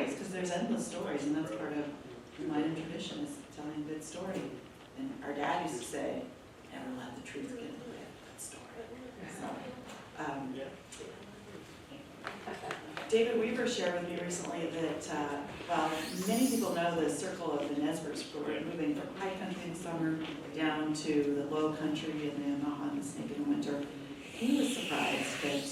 stories, because there's endless stories, and that's part of the Minam tradition, is telling a good story. And our dad used to say, never let the truth get in the way of a good story. So, David Weaver shared with me recently that, well, many people know the circle of the Nesbers, who are moving from high country in the summer down to the low country in the Omaha and the Snake in the winter. He was surprised that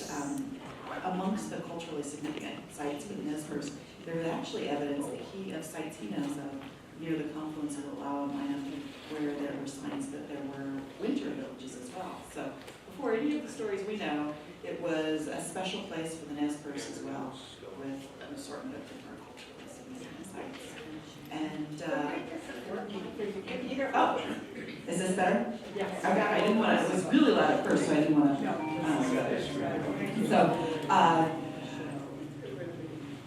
amongst the culturally significant sites for the Nesbers, there was actually evidence that of sites he knows of near the confluence of the Lau and Minam, where there were signs that there were winter villages as well. So before any of the stories we know, it was a special place for the Nesbers as well, with an assortment of different culturally significant sites. And, oh, is this better? Yes. Okay, I didn't want to, it was really loud at first, so I didn't want to.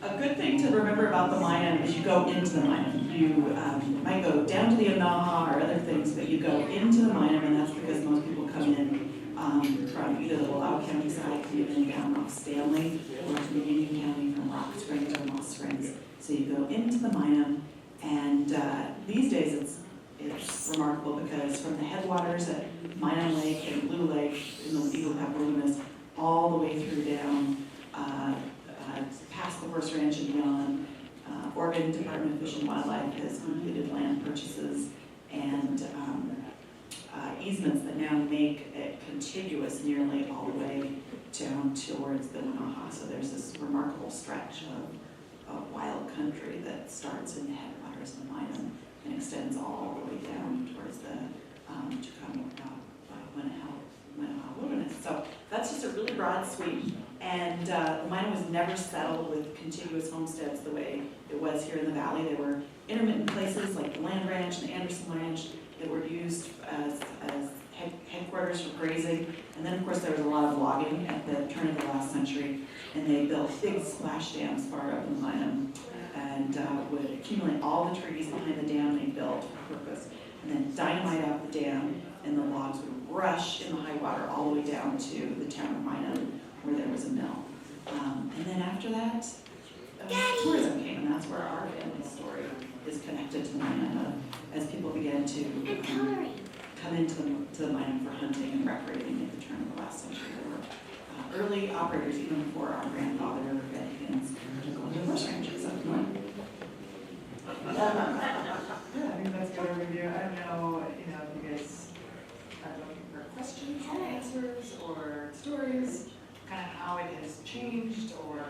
A good thing to remember about the Minam is you go into the Minam. You might go down to the Omaha or other things, but you go into the Minam, and that's because most people come in from either the Lau County side, coming down off Stanley, or to the Union County from Rock Springs or Moss Springs. So you go into the Minam, and these days it's remarkable because from the headwaters at Minam Lake and Blue Lake in the Eagle Path Wilderness, all the way through down past the Horse Ranch and beyond, Oregon Department of Fish and Wildlife has completed land purchases and easements that now make it contiguous nearly all the way down towards the Omaha. So there's this remarkable stretch of wild country that starts in the headwaters of the Minam and extends all the way down towards the Winnehaha Wilderness. So that's just a really broad sweep. And the Minam was never settled with contiguous homesteads the way it was here in the valley. There were intermittent places like the Land Ranch and the Anderson Ranch that were used as headquarters for grazing. And then, of course, there was a lot of logging at the turn of the last century, and they built big splash dams far up in the Minam and would accumulate all the trees behind the dam they built for purpose, and then dynamite out the dam, and the logs would rush in the high water all the way down to the town of Minam, where there was a mill. And then after that, tourism came, and that's where our family story is connected to the Minam, as people began to come into the Minam for hunting and recreating at the turn of the last century. There were early operators, even before our grandfather Red Higgins, to go to the horse ranch at some point. Yeah, I think that's a good overview. I don't know, if you guys are looking for questions and answers or stories, kind of how it has changed, or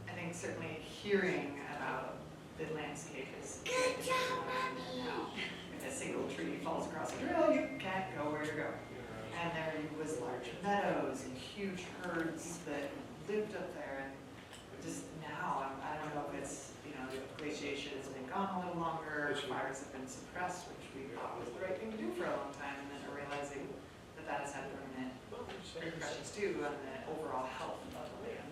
I think certainly hearing about the landscape is good job, Mommy. If a single tree falls across a trail, you can't go where you go. And there was large meadows and huge herds that lived up there, and just now, I don't know if it's, the glaciation has been gone a little longer, fires have been suppressed, which we thought was the right thing to do for a long time, and then are realizing that that has had permanent repercussions too on the overall health of the land.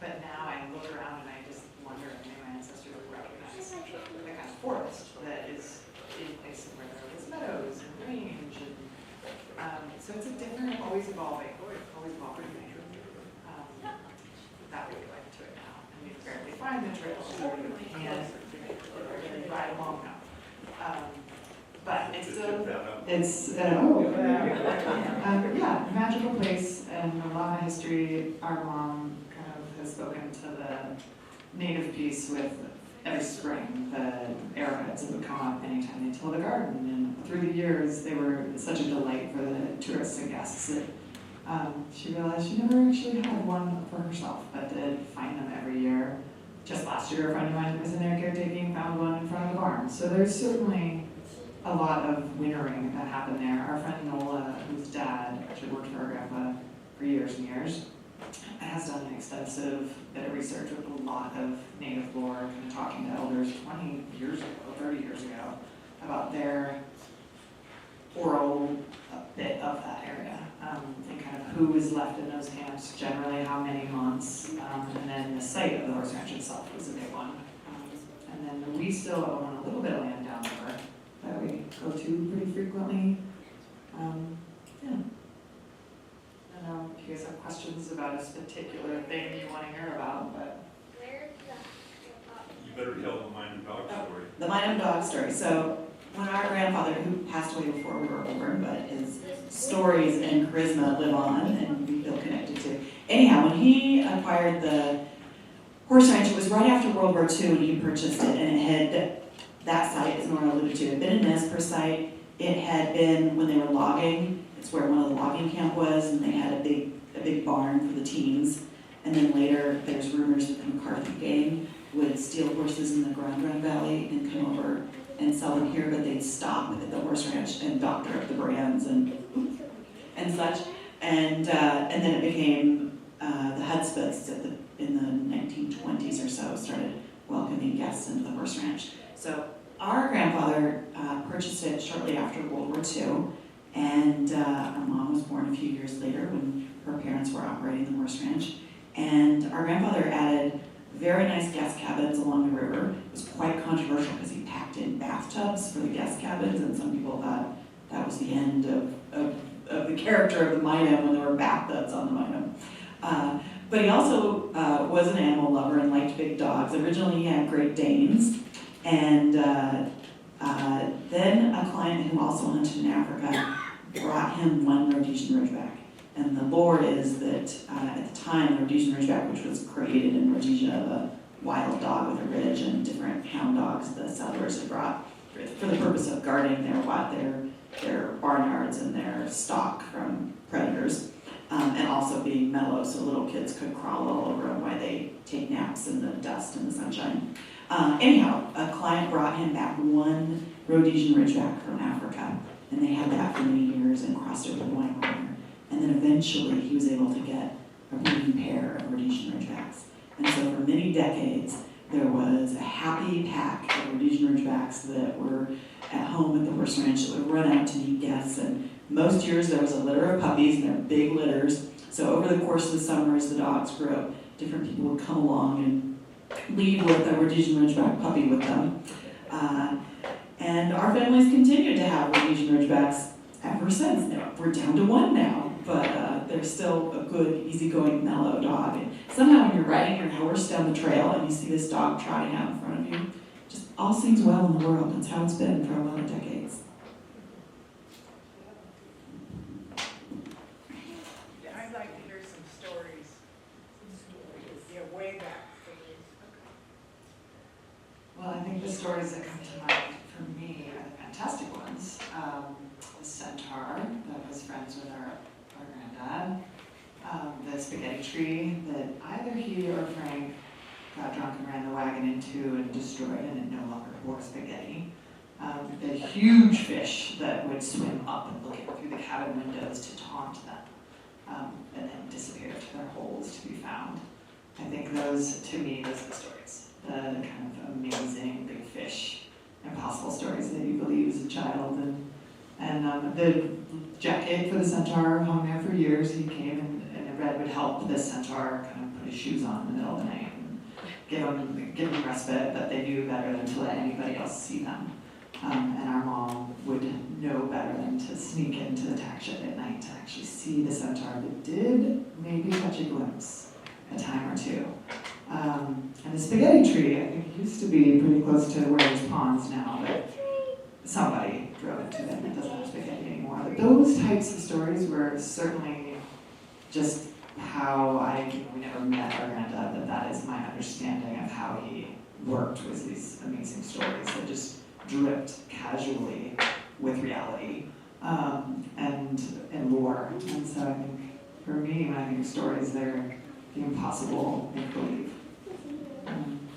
But now I look around and I just wonder if my ancestors would recognize the kind of forest that is in places where there was meadows and range, and so it's a different, always evolving thing. That way we like to it now. And we barely find the trails, so we can't really ride along now. But it's still, yeah, magical place and a lot of history. Our mom kind of has spoken to the native piece with every spring. The arrowheads that would come up anytime they tilled the garden, and through the years they were such a delight for the tourists and guests that she realized she never actually had one for herself, but did find them every year. Just last year, a friend of mine that was in there caretaking found one in front of the barn. So there's certainly a lot of wintering that happened there. Our friend Nola, whose dad actually worked for her grandpa for years and years, has done an extensive bit of research with a lot of native lore, kind of talking to elders 20 years ago, 30 years ago, about their oral bit of that area, and kind of who was left in those camps, generally how many months, and then the site of the horse ranch itself was a big one. And then we still own a little bit of land down there that we go to pretty frequently. Yeah. I don't know if you guys have questions about this particular thing you want to hear about, but. Where's Minam dog story. So when our grandfather, who passed away before we were born, but his stories and charisma live on and we feel connected to. Anyhow, when he acquired the horse ranch, it was right after World War II when he purchased it, and it had, that site, as Nora alluded to, had been a Nez Perce site. It had been, when they were logging, it's where one of the logging camp was, and they had a big barn for the teams. And then later, there's rumors that the McCarthy gang would steal horses in the Grand Valley and come over and sell them here, but they'd stop at the horse ranch and doctor up the brands and such. And then it became the Hudspeths in the 1920s or so started welcoming guests into the horse ranch. So our grandfather purchased it shortly after World War II, and our mom was born a few years later when her parents were operating the horse ranch. And our grandfather added very nice guest cabins along the river. It was quite controversial because he packed in bathtubs for the guest cabins, and some people thought that was the end of the character of the Minam when there were bathtubs on the Minam. But he also was an animal lover and liked big dogs. Originally he had Great Danes, and then a client who also hunted in Africa brought him one Rhodesian Ridgeback. And the lore is that at the time, the Rhodesian Ridgeback, which was created in Rhodesia, the wild dog with a ridge, and different hound dogs the settlers had brought for the purpose of guarding their barnyards and their stock from predators, and also being mellow so little kids could crawl all over them while they take naps in the dust and the sunshine. Anyhow, a client brought him back one Rhodesian Ridgeback from Africa, and they had that for many years and crossed over the wine border. And then eventually he was able to get a breeding pair of Rhodesian Ridgebacks. And so for many decades, there was a happy pack of Rhodesian Ridgebacks that were at home at the horse ranch that would run out to meet guests. And most years there was a litter of puppies, and they're big litters. So over the course of the summer, as the dogs grew up, different people would come along and leave with a Rhodesian Ridgeback puppy with them. And our families continued to have Rhodesian Ridgebacks ever since. We're down to one now. But they're still a good, easygoing, mellow dog. And somehow when you're riding your horse down the trail and you see this dog trotting out in front of you, just all seems well in the world. That's how it's been for a lot of decades. Yeah, I'd like to hear some stories. Yeah, way back. Well, I think the stories that come to mind for me are the fantastic ones. The centaur that was friends with our granddad, the spaghetti tree that either he or Frank got drunk and ran the wagon into and destroyed, and it no longer bore spaghetti. The huge fish that would swim up and look through the cabin windows to taunt them, and then disappear to their holes to be found. I think those are the stories. The kind of amazing big fish, impossible stories that you believe as a child. And the jacket for the centaur hung there for years. He came and Red would help the centaur kind of put his shoes on in the middle of the night and give him respite, but they knew better than to let anybody else see them. And our mom would know better than to sneak into the tack shed at night to actually see the centaur that did maybe catch a glimpse a time or two. And the spaghetti tree, I think, used to be pretty close to where there's ponds now, but somebody drove it to them. It doesn't have spaghetti anymore. But those types of stories were certainly just how we never met our granddad, that is my understanding of how he worked, was these amazing stories that just dripped casually with reality and lore. And so I think, for me, when I think of stories, they're the impossible make-believe.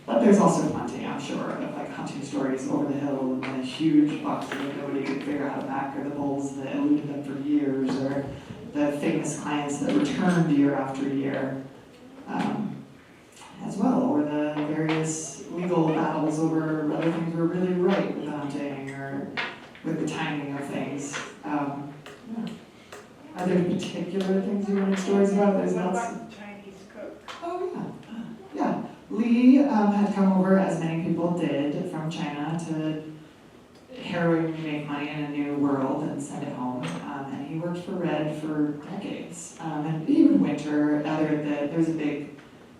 But there's also plenty, I'm sure, of like hunting stories over the hill and the huge bucks that nobody could figure out how to back, or the bulls that eluded them for years, or the famous clients that returned year after year, as well, or the various legal battles over whether things were really right with hunting or with the timing of things. Yeah. Are there particular things you wanted stories about? There's What lots. about the Chinese cook? Oh yeah, yeah. Lee had come over, as many people did, from China to heroin make money in a new world and send it home. And he worked for Red for decades. And even winter, there was a big,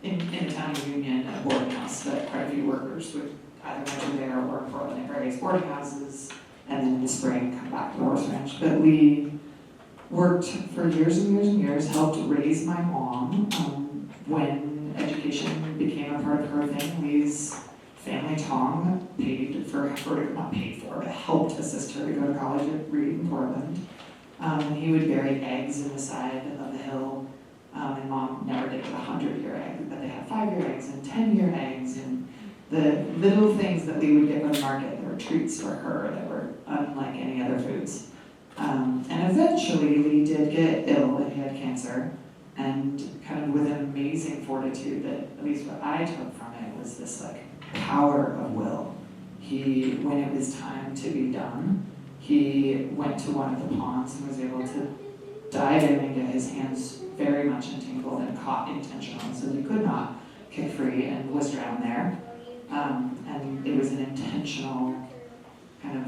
in the town of Union, a boarding house that quite a few workers would either winter there or in Portland at various boarding houses, and then in the spring come back to the horse ranch. But we worked for years and years and years, helped raise my mom. When education became a part of her thing, Lee's family, Tom, paid for her, not paid for, but helped assist her to go to college at Reed in Portland. And he would bury eggs in the side of the hill. And Mom never did a 100-year egg, but they had 5-year eggs and 10-year eggs, and the little things that Lee would get from the market, there were treats for her that were unlike any other foods. And eventually Lee did get ill, and he had cancer, and kind of with an amazing fortitude that, at least what I took from it, was this like power of will. He, when it was time to be done, he went to one of the ponds and was able to dive in and get his hands very much entangled and caught intentionally, so he could not kick free and was drowned there. And it was an intentional, kind of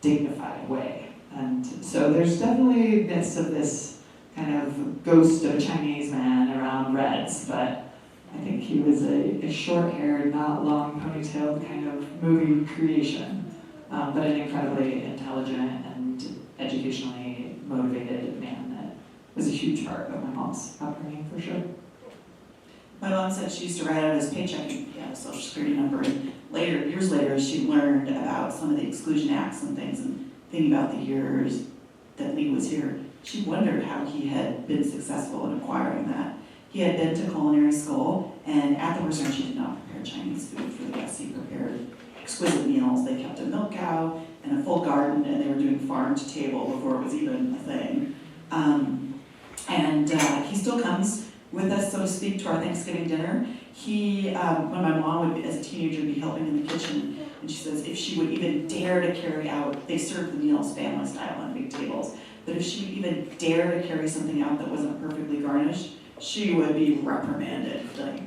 dignified way. And so there's definitely bits of this kind of ghost of a Chinese man around Reds, but I think he was a short-haired, not long ponytailed kind of movie creation, but an incredibly intelligent and educationally motivated man that was a huge part of my mom's upbringing for sure. My mom said she used to write out his paycheck and he had a social security number, and later, years later, she learned about some of the exclusion acts and things, and thinking about the years that Lee was here, she wondered how he had been successful in acquiring that. He had been to culinary school, and at the restaurant, she did not prepare Chinese food for the guests. He prepared exquisite meals. They kept a milk cow and a full garden, and they were doing farm to table before it was even a thing. He still comes with us, so to speak, to our Thanksgiving dinner. He, when my mom would, as a teenager, be helping in the kitchen, and she says if she would even dare to carry out, they served the meals family style on big tables, but if she would even dare to carry something out that wasn't perfectly garnished, she would be reprimanded. Like,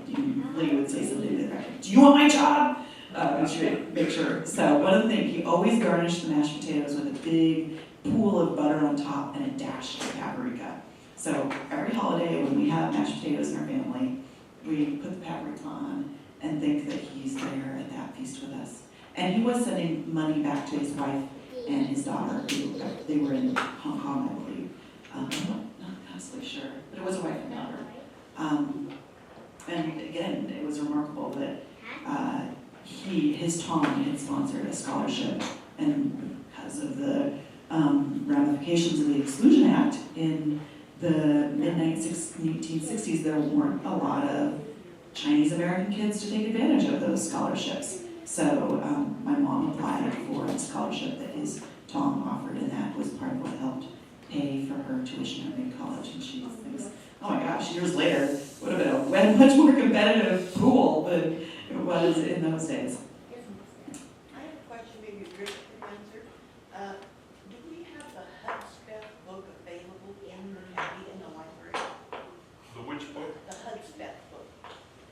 Lee would say something to the effect, "Do you want my job?" And she would make sure. So one of the things, he always garnished the mashed potatoes with a big pool of butter on top and a dash of paprika. So every holiday when we have mashed potatoes in our family, we put the paprika on and think that he's there at that feast with us. And he was sending money back to his wife and his daughter. They were in Hong Kong, I believe. I'm not absolutely sure, but it was a wife and daughter. And again, it was remarkable that his Tom had sponsored a scholarship, and because of the ramifications of the Exclusion Act in the mid-1960s, there weren't a lot of Chinese American kids to take advantage of those scholarships. So my mom applied for a scholarship that his Tom offered, and that was part of what helped pay for her tuition at Reed College. And she thinks, oh my gosh, years later, would have been a much more competitive pool than it was in those days. I have a question, maybe Rick can answer. Do we have the Hudspeth book available in the county, in the library? The which book? The Hudspeth book.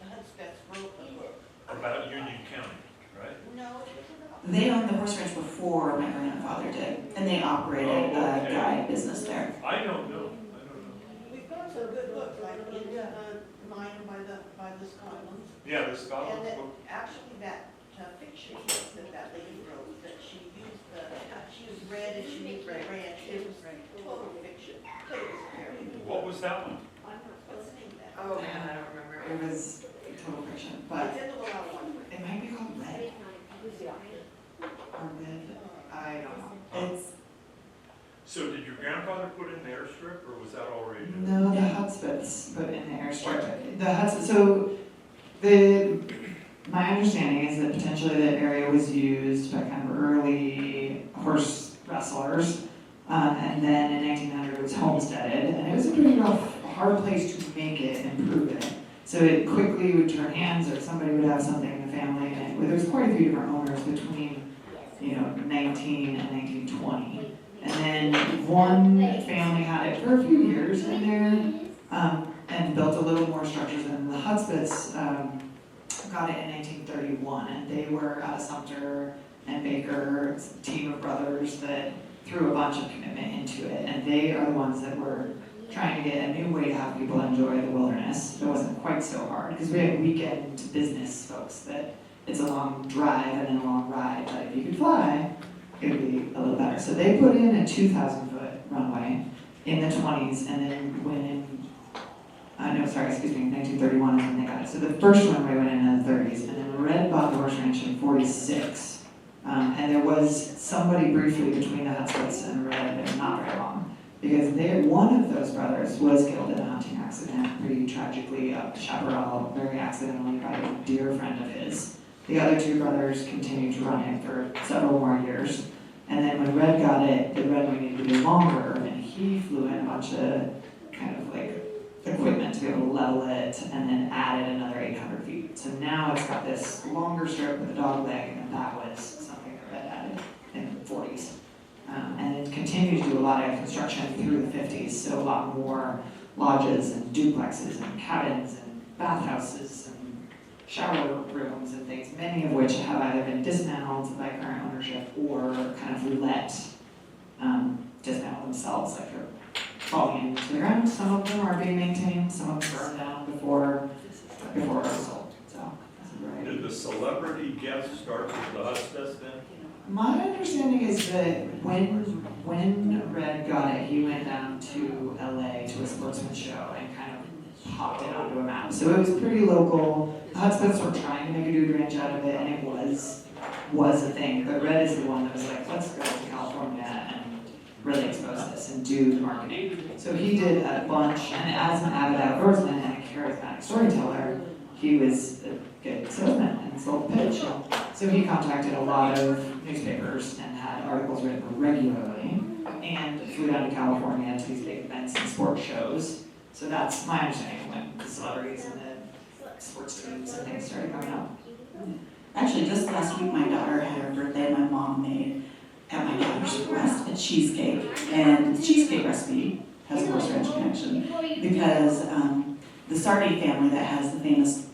The Hudspeth wrote the book. About Union County, right? No, it wasn't about. They owned the horse ranch before my grandfather did, and they operated a guide business there. I don't know. We've got some good books, like in Minam by the Scotlands. Yeah, the Scotland's And that, book. actually, that fiction that lady wrote, that she used red and she used ranch, it was total fiction. But it was very good. What was that one? What's the name of that? Oh man, I don't remember. It was total fiction, but It's in the Willow one. it might be called Red. Or Red. I don't know. It's So did your grandfather put in the airstrip, or was that already? No, the Hudspeths put in the airstrip. The Hudspeth, so my understanding is that potentially the area was used by kind of early horse wrestlers, and then in 1900 it was homesteaded, and it was a pretty rough, hard place to make it and improve it. So it quickly would turn hands, or somebody would have something in the family, and there was quite a few different owners between 19 and 1920. And then one family had it for a few years in there, and built a little more structures, and the Hudspeths got it in 1931, and they were out of Sumter and Baker, it's a team of brothers that threw a bunch of commitment into it, and they are the ones that were trying to get a new way to have people enjoy the wilderness. It wasn't quite so hard, because we had weekend business folks that it's a long drive and then a long ride, but if you could fly, it would be a little better. So they put in a 2,000-foot runway in the 20s, and then when 1931 is when they got it. So the first runway went in the 30s, and then Red bought the horse ranch in 46. And there was somebody briefly between the Hutspots and Red, but not very long, because one of those brothers was killed in a hunting accident, pretty tragically, chaparral, very accidentally by a dear friend of his. The other two brothers continued to run it for several more years. And then when Red got it, the runway needed to be longer, and he flew in a bunch of kind of like equipment to be able to level it, and then added another 800 feet. So now it's got this longer strip with a dog leg, and that was something that Red added in the 40s. And it continued to do a lot of construction through the 50s, so a lot more lodges and duplexes and cabins and bathhouses and shower rooms and things, many of which have either been dismantled by current ownership or kind of dismantle themselves, like they're falling into the ground. Some of them are being maintained, some of them burned down before it was sold. So that's a variety. Did the celebrity guest start with the Hutspots then? My understanding is that when Red got it, he went down to LA to a sportsman show and kind of popped it onto a map. So it was pretty local. The Hutspots were trying to make a dude ranch out of it, and it was a thing. But Red is the one that was like, let's go to California and really expose this and do the marketing. So he did a bunch, and as an avid outdoorsman and a charismatic storyteller, he was a good salesman and sold the pitch. So he contacted a lot of newspapers and had articles written regularly, and flew down to California to these big events and sports shows. So that's my understanding when the celebrities and the sports teams and things started coming up. Actually, just last week, my daughter had her birthday, and my mom made, at my daughter's request, a cheesecake. And the cheesecake recipe has a horse ranch connection because the Sardi family that has the famous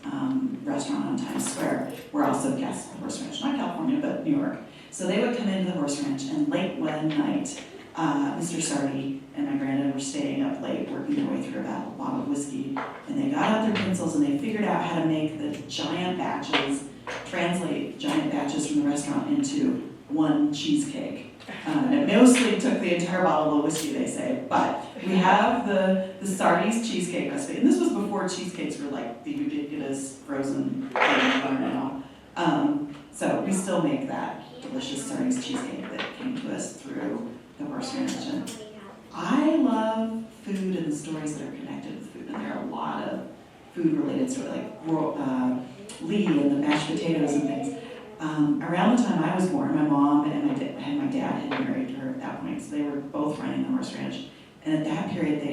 restaurant on Times Square were also guests at the horse ranch, not California, but New York. So they would come into the horse ranch, and late one night, Mr. Sardi and my granddad were staying up late, working their way through a bottle of whiskey, and they got out their pencils and they figured out how to make the giant batches, translate giant batches from the restaurant into one cheesecake. It mostly took the entire bottle of whiskey, they say, but we have the Sardi's cheesecake recipe, and this was before cheesecakes were like the ubiquitous frozen thing now. So we still make that delicious Sardi's cheesecake that came to us through the horse ranch. And I love food and the stories that are connected with food, and there are a lot of food-related stories, like Lee and the mashed potatoes and things. Around the time I was born, my mom and my dad had married her at that point, so they were both running the horse ranch. And at that period,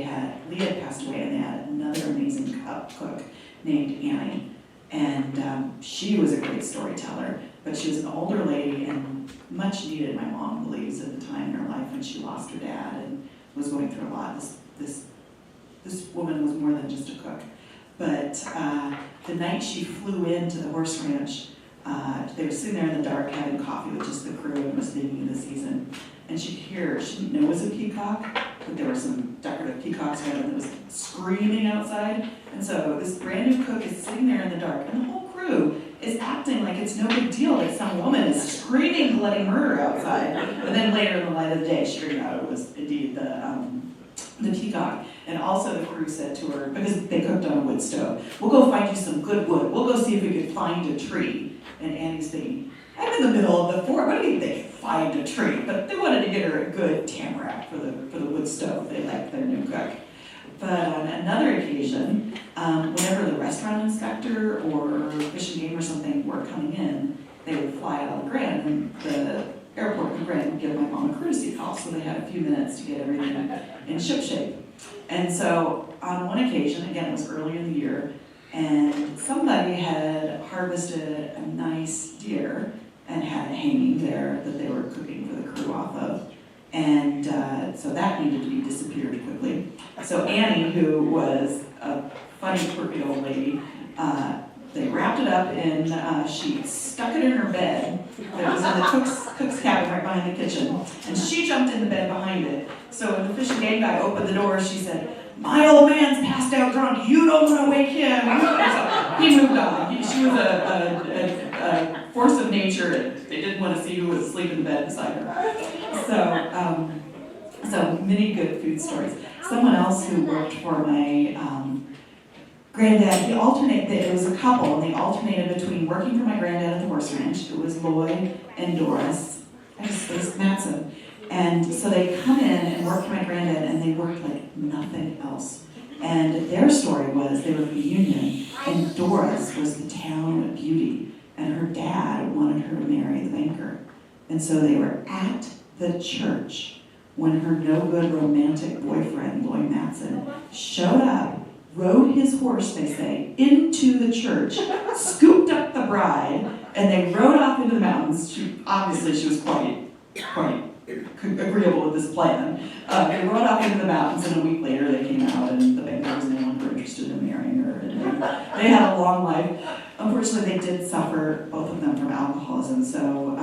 Lee had passed away, and they had another amazing cook named Annie. And she was a great storyteller, but she was an older lady and much needed, my mom believes, at the time in her life when she lost her dad and was going through a lot. This woman was more than just a cook. But the night she flew into the horse ranch, they were sitting there in the dark having coffee with just the crew, and it was the beginning of the season. And she didn't know it was a peacock, but there were some decorative peacocks around that was screaming outside. And so this brand new cook is sitting there in the dark, and the whole crew is acting like it's no big deal that some woman is screaming bloody murder outside. But then later in the light of the day, she figured out it was indeed the peacock. And also the crew said to her, because they cooked on a wood stove, "We'll go find you some good wood. We'll go see if we could find a tree." And Annie's thinking, I'm in the middle of the forest. What do you think? Find a tree. But they wanted to get her a good tamarack for the wood stove. They liked their new cook. But on another occasion, whenever the restaurant inspector or Fish and Game or something were coming in, they would fly out of the Grand, and the airport in Grand would give my mom a courtesy call, so they had a few minutes to get everything in shipshape. And so on one occasion, again, it was early in the year, and somebody had harvested a nice deer and had it hanging there that they were cooking for the crew off of. And so that needed to be disappeared quickly. So Annie, who was a funny, quirky old lady, they wrapped it up in sheets, stuck it in her bed that was in the cook's cabin right behind the kitchen, and she jumped in the bed behind it. So when the Fish and Game guy opened the door, she said, "My old man's passed out drunk, you don't want to wake him." So he moved on. She she was a force of nature, and they didn't want to see who was asleep in the bed beside her. So many good food stories. Someone else who worked for my granddad, it was a couple, and they alternated between working for my granddad at the horse ranch. It was Lloyd and Doris. I just spaced Matson. And so they come in and work for my granddad, and they worked like nothing else. And their story was they were from Union, and Doris was the town beauty, and her dad wanted her to marry the banker. And so they were at the church when her no-good romantic boyfriend, Lloyd Matson, showed up, rode his horse, they say, into the church, scooped up the bride, and they rode off into the mountains. She was quite agreeable with this plan. They rode off into the mountains, and a week later they came out, and the banker was no longer interested in marrying her. And they had a long life. Unfortunately, they did suffer, both of them, from alcoholism. So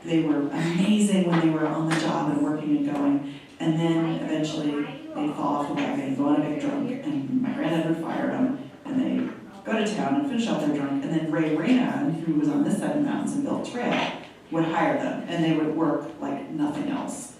they were amazing when they were on the job and working and going. And then eventually they'd fall off the wagon and go on a big drunk, and my granddad would fire them, and they go to town and finish out their drunk. And then Ray Raynon, who was on this side of the mountains and built trail, would hire them, and they would work like nothing else.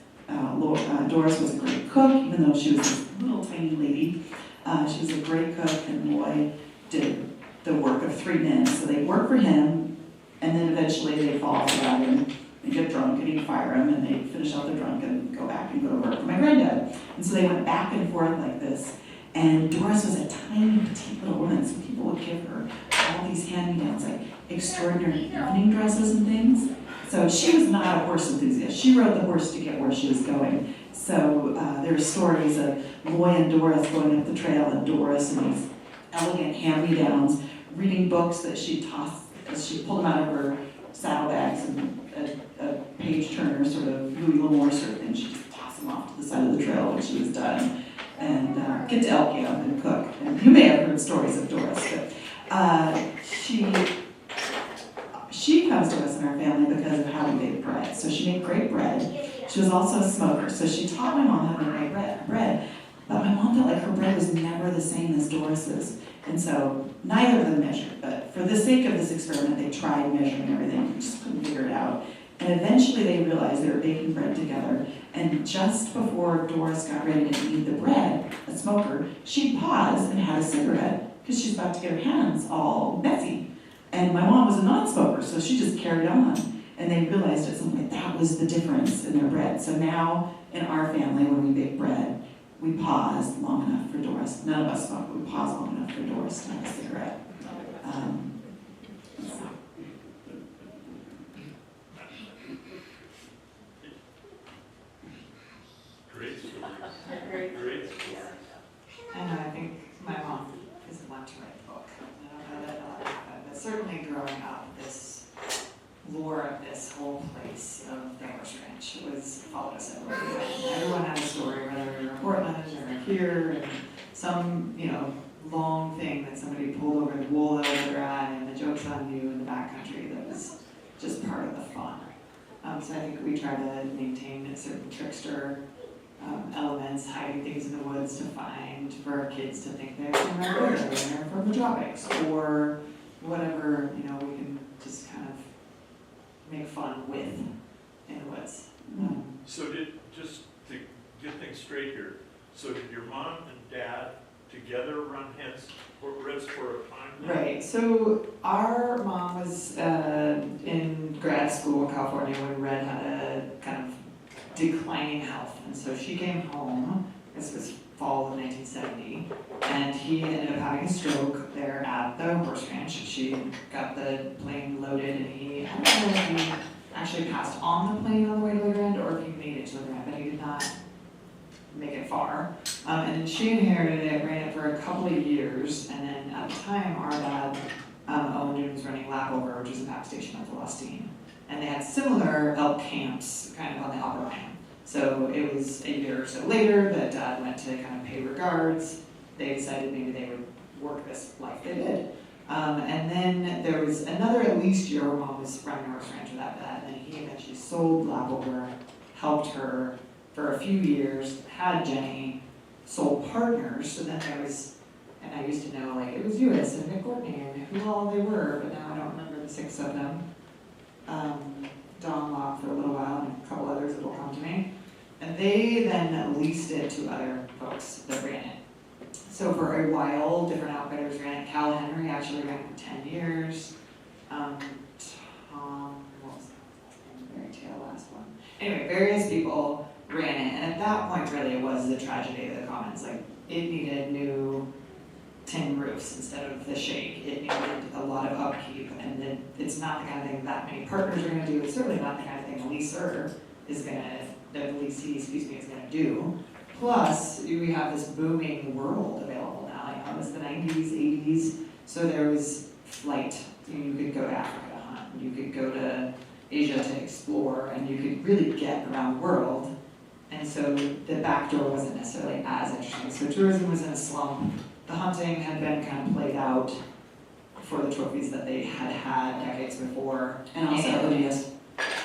Doris was a great cook, even though she was this little tiny lady. She was a great cook, and Lloyd did the work of 3 men. So they'd work for him, and then eventually they'd fall off the wagon and get drunk, and he'd fire them, and they'd finish out their drunk and go back and go to work for my granddad. And so they went back and forth like this. And Doris was a tiny, petite little woman, so people would give her all these hand-me-downs, like extraordinary evening dresses and things. So she was not a horse enthusiast. She rode the horse to get where she was going. So there are stories of Lloyd and Doris going up the trail, and Doris in these elegant hand-me-downs, reading books that she tossed, as she pulled them out of her saddlebags, and a page-turner, sort of Louis L'Amour sort of thing. She'd just toss them off to the side of the trail when she was done, and get to elk camp and cook. And you may have heard stories of Doris, but she comes to us in our family because of how we made bread. So she made great bread. She was also a smoker, so she taught my mom how to make bread. But my mom felt like her bread was never the same as Doris's. And so neither of them measured, but for the sake of this experiment, they tried measuring everything, just couldn't figure it out. And eventually they realized they were baking bread together. And just before Doris got ready to eat the bread, a smoker, she'd pause and had a cigarette because she's about to get her hands all messy. And my mom was a non-smoker, so she just carried on. And they realized at some point that was the difference in their bread. So now in our family, when we bake bread, we pause long enough for Doris. None of us smoke, we pause long enough for Doris to have a cigarette. Great story. Great story. And I think my mom is the one to write the book. I don't know that a lot about it, but certainly growing up, this lore of this whole place of the horse ranch was followed us everywhere. Everyone had a story, whether we were in Portland or here, and some, long thing that somebody pulled over the wool over their eye, and the joke's on you in the backcountry that was just part of the fun. So I think we try to maintain a certain trickster elements, hiding things in the woods to find for our kids to think they're from Mongolia, or they're from the tropics, or whatever, we can just kind of make fun with in the woods. So just to get things straight here, so did your mom and dad together run hens for a time? Right, so our mom was in grad school in California when Red had a kind of declining health, and so she came home, this was fall of 1970, and he ended up having a stroke there at the horse ranch. She got the plane loaded, and I don't know if he actually passed on the plane on the way to the Grand, or if he made it to the Grand, but he did not make it far. And then she inherited it, ran it for a couple of years, and then at the time our dad owned and was running Lapover, which is a pack station at the Lostine. And they had similar elk camps kind of on the upper line. So it was a year or so later that Dad went to kind of pay regards. They decided maybe they would work this like they did. And then there was another at least year where Mom was running a horse ranch without that, and then he eventually sold Lapover, helped her for a few years, had Jenny, sold partners, so then there was, And I used to know, like, it was Lewis and Nick Courtney and who all they were, but now I don't remember the 6 of them. Don Locke for a little while and a couple others that will come to me. And they then leased it to other folks that ran it. So for a while, different outfitters ran it. Cal Henry actually ran it for 10 years. Tom, what was the very tail last one? Anyway, various people ran it, and at that point, really, it was the tragedy of the commons. Like, it needed new tin roofs instead of the shake. It needed a lot of upkeep, and it's not the kind of thing that many partners are going to do. It's certainly not the kind of thing the leaser is going to, the leasee, excuse me, is going to do. Plus, we have this booming world available now. Like, it was the 90s, 80s, so there was flight. You could go to Africa to hunt, you could go to Asia to explore, and you could really get around the world. And so the back door wasn't necessarily as interesting. So tourism was in a slump. The hunting had been kind of played out for the trophies that they had had decades before. And also ODS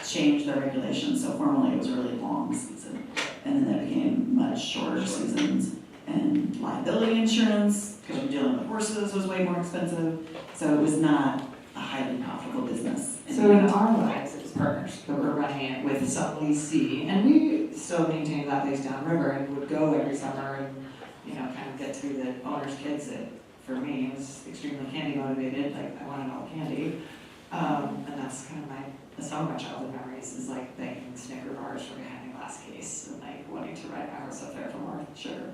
changed their regulations, so formerly it was a really long season. And then it became much shorter seasons. And liability insurance, because you're dealing with horses, was way more expensive. So it was not a highly profitable business. So in our lives, it was partners that were running it with some leasee, and we still maintained that place downriver and would go every summer and, you know, kind of get to the owner's kids that, for me, was extremely candy motivated, like I wanted all candy. And that's kind of some of my childhood memories is like thanking Snicker bars for behind a glass case and like wanting to ride my horse up there for more sugar.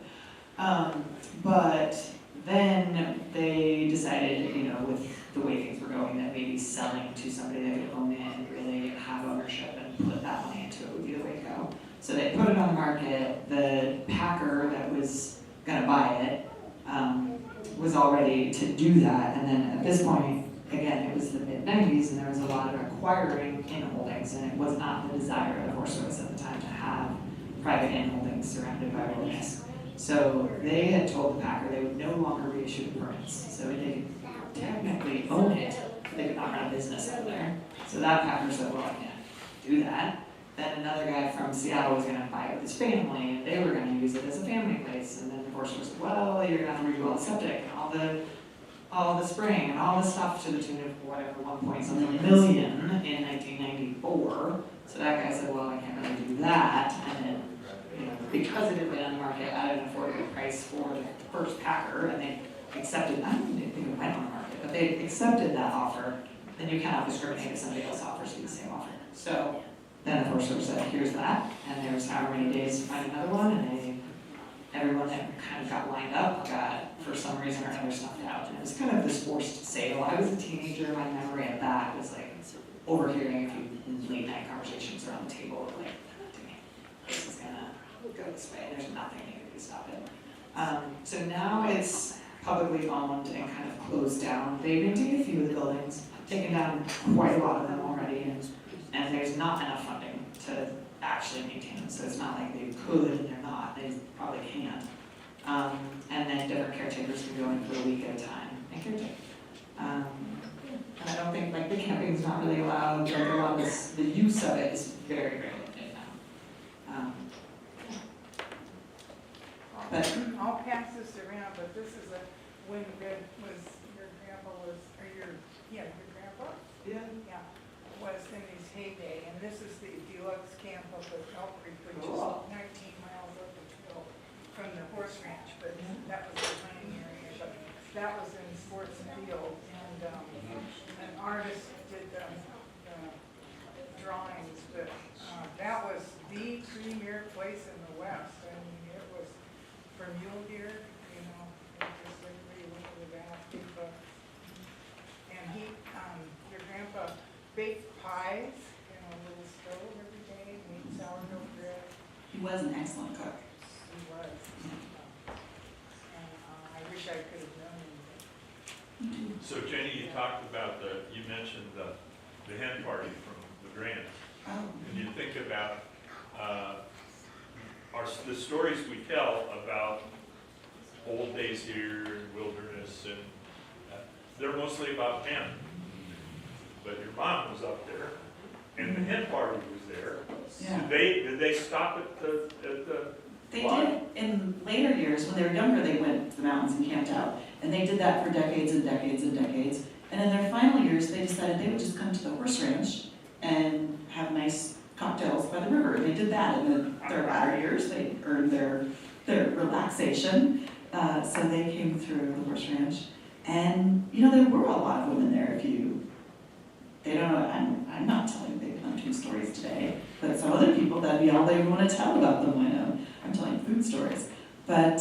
But then they decided, you know, with the way things were going, that maybe selling to somebody that could own it and really have ownership and put that money into it would be the way to go. So they put it on the market. The packer that was going to buy it was all ready to do that. And then at this point, again, it was the mid-90s and there was a lot of acquiring in holdings, and it was not the desire of the Forest Service at the time to have private in holdings surrounded by wilderness. So they had told the packer they would no longer reissue the permits. So they could technically own it, they could not run a business out there. So that packer said, well, I can't do that. Then another guy from Seattle was going to buy it with his family, and they were going to use it as a family place. And then the Forest Service said, well, you're going to have to redo all the septic and all the spraying and all the stuff to the tune of whatever, 1 million in 1994. So that guy said, well, I can't really do that. And then, you know, because it had been on the market at an affordable price for the first packer, and they accepted, I don't even think it went on the market, but they accepted that offer, then you cannot discriminate if somebody else offers you the same offer. So then the Forest Service said, here's that, and there was however many days to find another one, and everyone that kind of got lined up got, for some reason or another, snuffed out. And it was kind of this forced sale. I was a teenager, my memory of that was like overhearing a few late night conversations around the table, like, this is gonna go this way, there's nothing you can do to stop it. So now it's publicly owned and kind of closed down. They've emptied a few of the buildings, taken down quite a lot of them already, and there's not enough funding to actually maintain them. So it's not like they could and they're not, they probably can't. And then different caretakers can go in for a week at a time and caretake. And I don't think, like, the camping's not really allowed, like, a lot of this, the use of it is very, very limited now. But I'll pass this around, but this is when Red was, your grandpa was, or your grandpa? yeah, Was in his heyday, and this is the deluxe camp up at Elk Creek, which Cool. is 19 miles up the hill from the horse ranch, but that was the planning area, but that was in Sports Field, and an artist did the drawings, but that was the premier place in the West. I mean, it was for mule deer, you know, it just everybody went to the bath, and he, your grandpa baked pies in a little stove every day, made sourdough bread. He was an excellent cook. He was. And I wish I could have known him. So Jenny, you talked about you mentioned the hen party from the grant. Oh. And you think about the stories we tell about old days here and wilderness, and they're mostly about hen. But your mom was up there, and the hen party was there. Yeah. Did they stop at the They Why? did, in later years, when they were younger, they went to the mountains and camped out. And they did that for decades and decades and decades. And in their final years, they decided they would just come to the horse ranch and have nice cocktails by the river. And they did that. And in their latter years, they earned their relaxation. So they came through the horse ranch. And, you know, there were a lot of women there. They don't know, I'm not telling big hunting stories today, but some other people, that'd be all they want to tell about the Minam. I'm telling food stories. But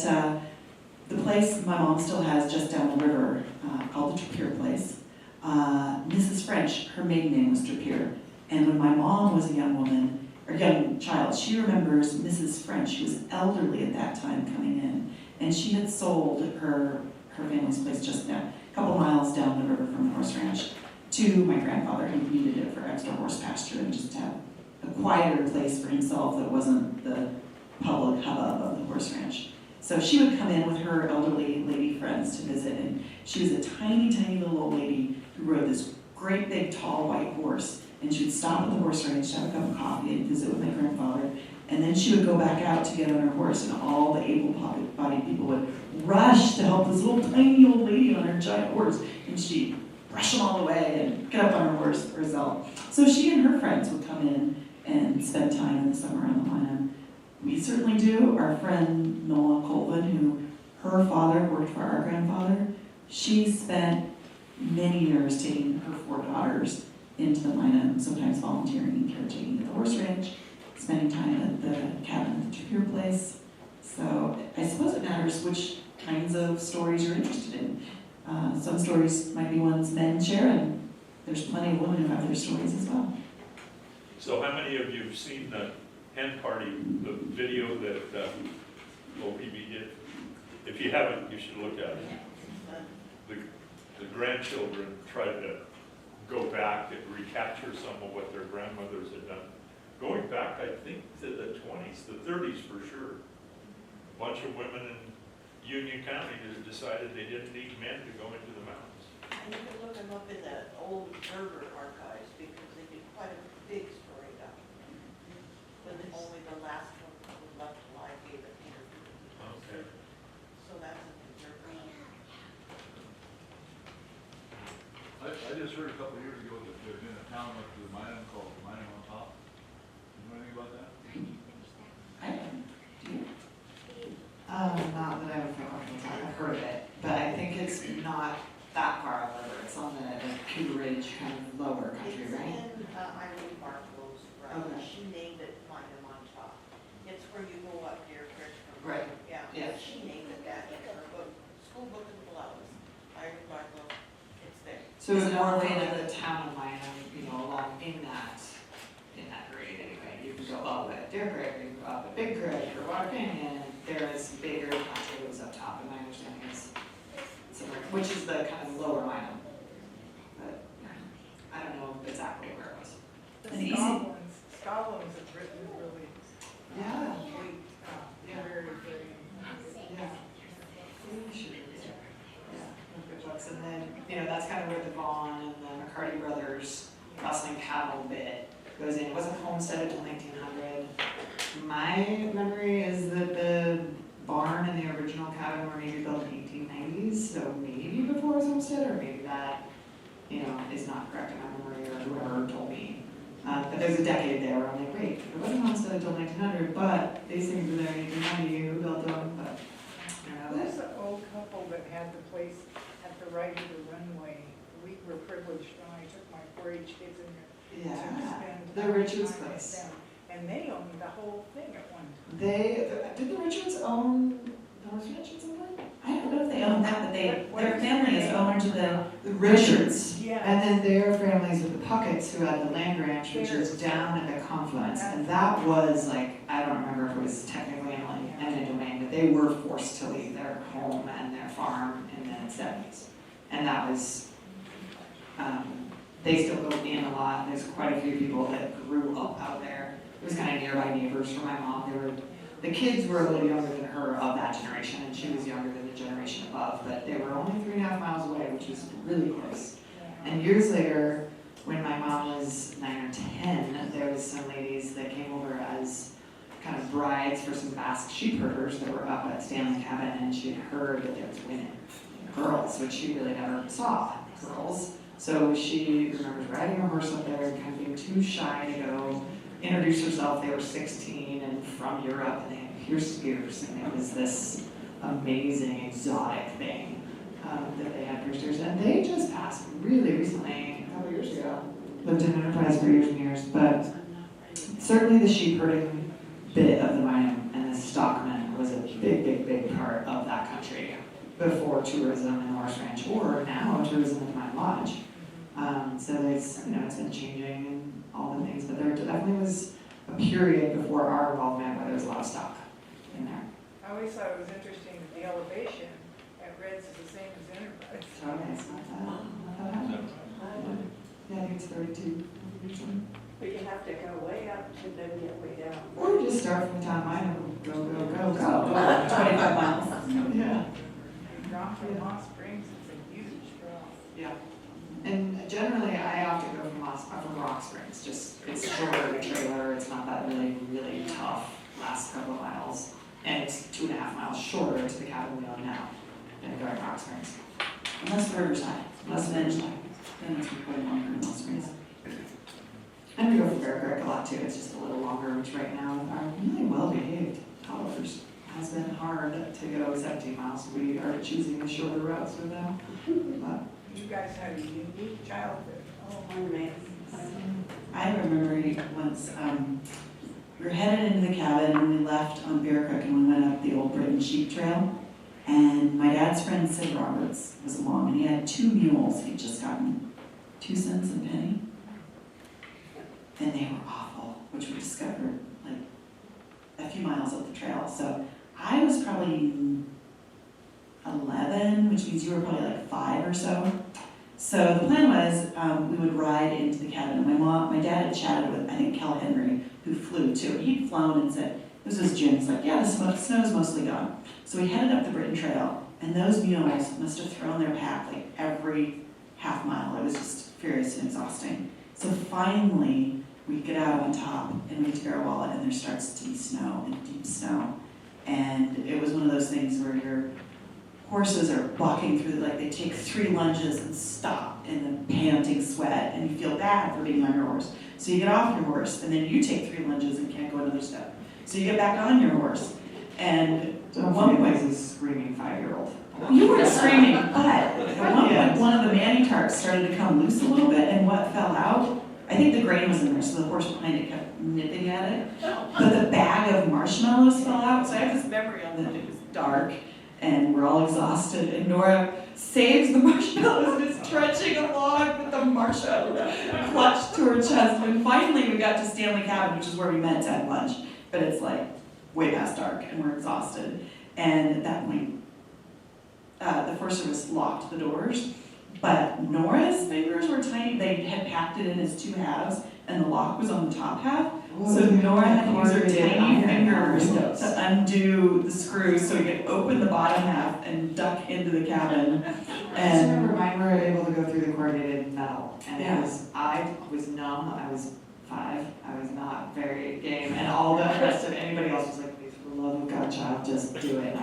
the place my mom still has just down the river, called the Trapier Place, Mrs. French, her maiden name was Trapier. And when my mom was a young woman, or young child, she remembers Mrs. French, who was elderly at that time, coming in. And she had sold her family's place just now, a couple miles down the river from the horse ranch, to my grandfather, who needed it for extra horse pasture and just to have a quieter place for himself that wasn't the public hubbub of the horse ranch. So she would come in with her elderly lady friends to visit, and she was a tiny, tiny little old lady who rode this great big tall white horse, and she would stop at the horse ranch to have a cup of coffee and visit with my grandfather, and then she would go back out to get on her horse, and all the able-bodied people would rush to help this little tiny old lady on her giant horse, and she'd rush them all the way and get up on her horse herself. So she and her friends would come in and spend time in the summer on the Minam. We certainly do. Our friend Nola Colvin, who her father worked for our grandfather, she spent many years taking her 4 daughters into the Minam, sometimes volunteering and caretaking at the horse ranch, spending time at the cabin at the Trapier Place. So I suppose it matters which kinds of stories you're interested in. Some stories might be ones men share, and there's plenty of women who have their stories as well. So how many of you have seen the hen party, the video that OPB did? If you haven't, you should look at it. The grandchildren tried to go back and recapture some of what their grandmothers had done. Going back, I think, to the 20s, the 30s for sure. A bunch of women in Union County just decided they didn't need men to go into the mountains. And you can look them up in the old Berger archives, because they did quite a big story down. When only the last one who was left alive gave an interview. Okay. So that's a picture. I just heard a couple of years ago that there's been a town up to the Minam called Minam on Top. You know anything about that? Not that I would feel comfortable talking, I've heard of it, but I think it's not that far up the river, it's on the Cougar Ridge kind of lower country, It's right? in Irene Barclow's, right? Okay. She named it Minam on Top. It's where you go up Deer Creek from. Right. Yeah, Yeah. she named it that in her book, School Book of the Flowers. Irene Barclow, it's there. So it's more way to the town of Minam, you know, along in that grade anyway. You can go up at Deer Creek, you can go up at Big Creek or Water Canyon, there is bigger plateaus up top, and my understanding is somewhere, which is the kind of lower Minam. But I don't know exactly where it was. The An easy- Scotland's have written really Yeah. sweet, Yeah. very, very. Yeah. You should read it. Yeah, good books. And then, you know, that's kind of where the Vaughn and the McCarty brothers rustling cattle bit goes in. It wasn't homesteaded until 1900. My memory is that the barn and the original cabin were maybe built in the 1890s, so maybe before it was homesteaded, or maybe that, you know, is not correct in my memory, or whoever told me. But there's a decade there where I'm like, wait, it wasn't homesteaded until 1900, but these things were there in 1890, who built them? But I don't know Who's that. the old couple that had the place at the right of the runway? We were privileged when I took my 4-H kids in there to Yeah, spend the time Richards with place. them. And they owned the whole thing at one time. Did the Richards own the horse ranch at some point? I don't know if they own that, but their family is owned the Richards. Yeah. And then their families with the Pucketts, who had the land ranch, which is down at the confluence. And that was like, I don't remember if it was technically an eminent domain, but they were forced to leave their home and their farm in the 70s. And that was, they still go in a lot. There's quite a few people that grew up out there. It was kind of nearby neighbors for my mom. The kids were a little younger than her of that generation, and she was younger than the generation above, but they were only 3.5 miles away, which was really close. And years later, when my mom was 9 or 10, there was some ladies that came over as kind of brides for some Basque sheep herders that were up at Stanley Cabin, and she had heard that there was women, girls, which she really never saw, girls. So she remembers riding a horse up there and kind of being too shy to go introduce herself. They were 16 and from Europe, and they had pierced ears, and it was this amazing, exotic thing that they had pierced ears. And they just passed really recently, a couple years ago. Lived in Enterprise for years and years, but certainly the sheep herding bit of the Minam and the stockman was a big, big, big part of that country before tourism and horse ranch, or now tourism at the Minam Lodge. So it's, it's been changing and all the things, but there definitely was a period before our involvement where there was a lot of stock in there. I always thought it was interesting that the elevation at Reds is the same as Enterprise. So it's not that high. Yeah, I think it's 32 or something. But you have to go way up to then get way down. Or just start from the town line and go, go, go, go. 25 miles. Yeah. You drop from Moss Springs, it's a huge drop. Yeah. And generally, I often go from Rock Springs. Just it's shorter to trailer. It's not that really, really tough last couple of miles, and it's 2.5 miles shorter to the cabin we own now than going to Rock Springs. Unless the river's high, unless the bench high, then it's quite longer in most ways. And we go from Bear Creek a lot too. It's just a little longer, which right now are really well behaved toddlers. Has been hard to go 17 miles. We are choosing the shorter routes with them. But You guys had a unique childhood. Oh, man. I remember once, we were headed into the cabin and we left on Bear Creek and we went up the old Britain Sheep Trail. And my dad's friend Sid Roberts was along and he had 2 mules he'd just gotten, 2 cents a penny. And they were awful, which we discovered like a few miles up the trail. So I was probably 11, which means you were probably like 5 or so. So the plan was we would ride into the cabin. My dad had chatted with, I think, Cal Henry, who flew too. He'd flown and said, this was June, he's like, yeah, the snow's mostly gone. So we headed up the Britain Trail, and those mules must have thrown their pack like every half mile. It was just furious and exhausting. So finally, we get out on top and we take our wallet, and there starts to be snow and deep snow. And it was one of those things where your horses are walking through, like they take 3 lunges and stop in the panting sweat, and you feel bad for being on your horse. So you get off your horse, and then you take 3 lunges and can't go another step. So you get back on your horse, and at one point, was a screaming 5-year-old. you weren't screaming, but at one point, one of the manny tarps started to come loose a little bit, and what fell out, I think the grain was in there, so the horse behind it kept nipping at it. But the bag of marshmallows fell out, so I have this memory on that it was dark, and we're all exhausted, and Nora saves the marshmallows and is trudging along with the marshmallow clutched to her chest. And finally, we got to Stanley Cabin, which is where we meant to have lunch, but it's like way past dark, and we're exhausted. And at that point, the Forest Service locked the doors, but Nora's fingers were tiny. They had packed it in as 2 halves, and the lock was on the top half. So Nora had to use her tiny fingers to undo the screws so we could open the bottom half and duck into the cabin. I just And remember mine were able to go through the corrugated metal, and Yeah. I was numb. I was 5. I was not very game, and all the rest of anybody else was like, "Please, for the love of God, child, just do it."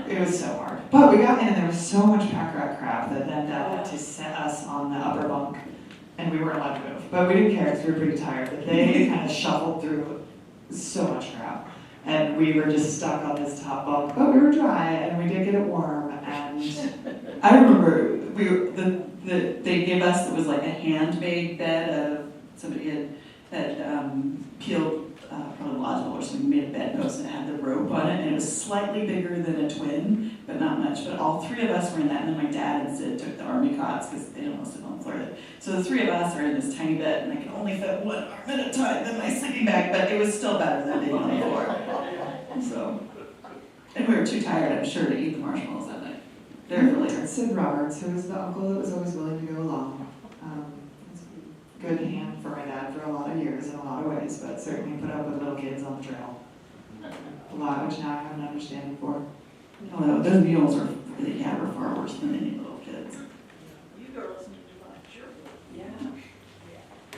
It was so hard. But we got in, and there was so much pack rat crap that then Dad had to set us on the upper bunk, and we weren't allowed to move. But we didn't care because we were pretty tired. But they kind of shuffled through so much crap, and we were just stuck on this top bunk. But we were dry, and we did get it warm. And I remember they gave us, it was like a handmade bed of, somebody had peeled probably lodgepole or something, made a bedpost, and it had the rope on it, and it was slightly bigger than a twin, but not much. But all 3 of us were in that, and then my dad and Sid took the army cots because they didn't want to sit on the floor. So the 3 of us are in this tiny bed, and I can only fit 1 arm at a time in my sleeping bag, but it was still better than being on the floor. So, and we were too tired, I'm sure, to eat the marshmallows that night. They're for later. Sid Roberts, who was the uncle that was always willing to go along. Good hand for my dad for a lot of years in a lot of ways, but certainly put up with little kids on the trail. A lot, which now I have an understanding for. Although those mules were far worse than any little kids. You girls need to watch your.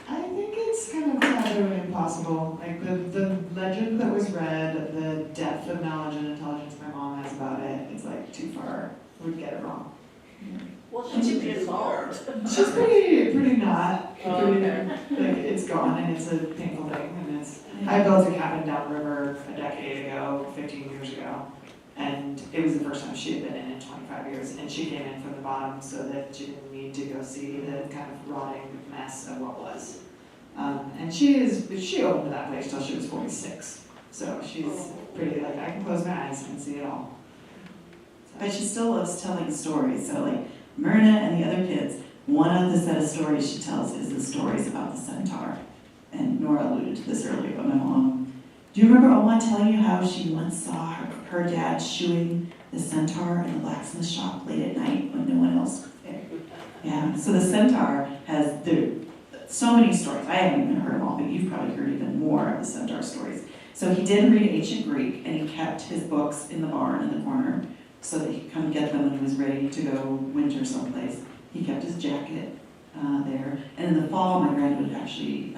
I think it's kind of taboo in impossible. Like the legend that was read, the depth of knowledge and intelligence my mom has about it, it's like too far. We'd get it wrong. Well, she should be involved. She's pretty not. Oh, okay. Like it's gone and it's a painful thing and it's. I built a cabin downriver a decade ago, 15 years ago, and it was the first time she had been in 25 years, and she came in from the bottom so that she didn't need to go see the kind of rotting mess of what was. And she opened that place till she was 46, so she's pretty like I can close my eyes and see it all. But she still loves telling stories. So like Myrna and the other kids, one of the set of stories she tells is the stories about the centaur. And Nora alluded to this earlier, but my mom, do you remember Oma telling you how she once saw her dad shoeing the centaur in the blacksmith shop late at night when no one else was there? Yeah, so the centaur has so many stories. I haven't even heard them all, but you've probably heard even more of the centaur stories. So he did read ancient Greek, and he kept his books in the barn in the corner so that he could come get them when he was ready to go winter someplace. He kept his jacket there. And in the fall, my granddad would actually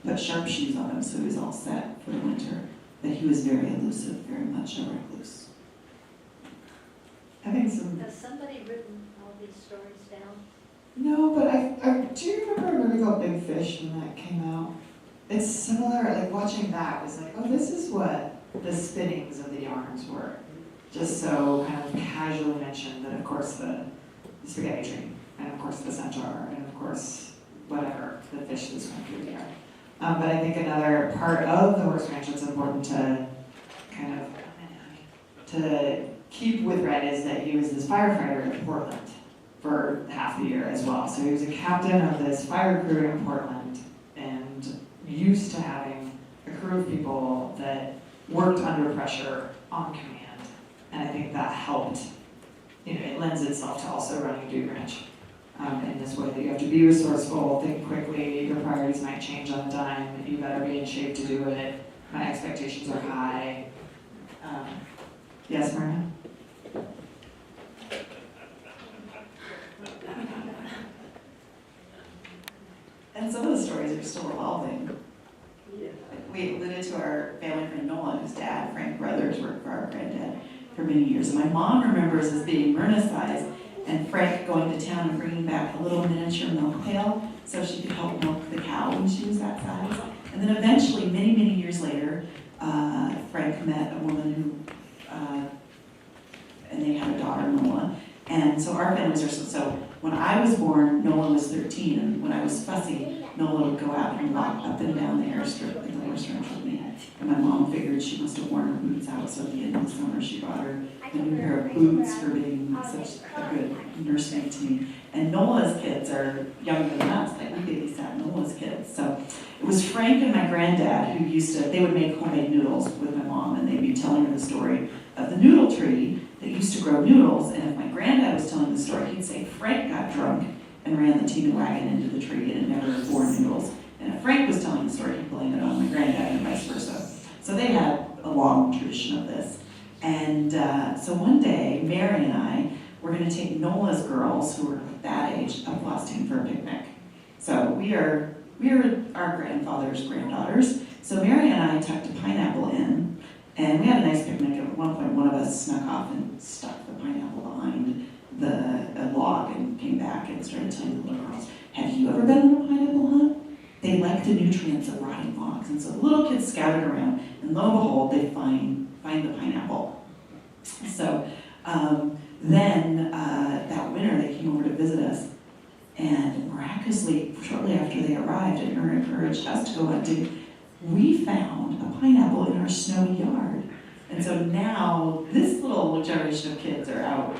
put sharp shoes on him so he was all set for the winter. But he was very elusive, very much a recluse. I think some. Has somebody written all these stories down? No, but I do remember a movie called Big Fish when that came out. It's similar, like watching that was like, oh, this is what the spinnings of the yarns were. Just so kind of casually mentioned that, of course, the spaghetti tree, and of course the centaur, and of course whatever, the fish that swam through the yard. But I think another part of the horse ranch that's important to kind of to keep with Red is that he was this firefighter in Portland for half the year as well. So he was a captain of this fire crew in Portland and used to having a crew of people that worked under pressure on command. And I think that helped, it lends itself to also running a dude ranch in this way that you have to be resourceful, think quickly, your priorities might change on a dime, you better be in shape to do it, my expectations are high. Yes, Maria? And some of the stories are still evolving. We alluded to our family friend Nola, whose dad, Frank Brothers, worked for our granddad for many years. And my mom remembers as being Myrna's size and Frank going to town and bringing back a little miniature milk pail so she could help milk the cow when she was that size. And then eventually, many, many years later, Frank met a woman who, and they had a daughter, Nola. And so our families are, so when I was born, Nola was 13, and when I was fussy, Nola would go out and walk up and down the airstrip at the horse ranch with me. And my mom figured she must have worn her boots out, so at the end of the summer she bought her a new pair of boots for being such a good nursemaid to me. And Nola's kids are younger than us, like we babysat Nola's kids. So it was Frank and my granddad who they would make homemade noodles with my mom, and they'd be telling her the story of the noodle tree that used to grow noodles. And if my granddad was telling the story, he'd say Frank got drunk and ran the teeny wagon into the tree and it never bore noodles. And if Frank was telling the story, he'd blame it on my granddad and vice versa. So they had a long tradition of this. And so one day, Mary and I were going to take Nola's girls, who were that age, up Boston for a picnic. So we are our grandfather's granddaughters. So Mary and I tucked a pineapple in, and we had a nice picnic. At one point, one of us snuck off and stuck the pineapple behind a log and came back and started telling the little girls, have you ever been on a pineapple hunt? They like the nutrients of rotting logs. And so the little kids scattered around, and lo and behold, they find the pineapple. So then that winter, they came over to visit us, and miraculously, shortly after they arrived and encouraged us to go hunting, we found a pineapple in our snowy yard. And so now this little generation of kids are out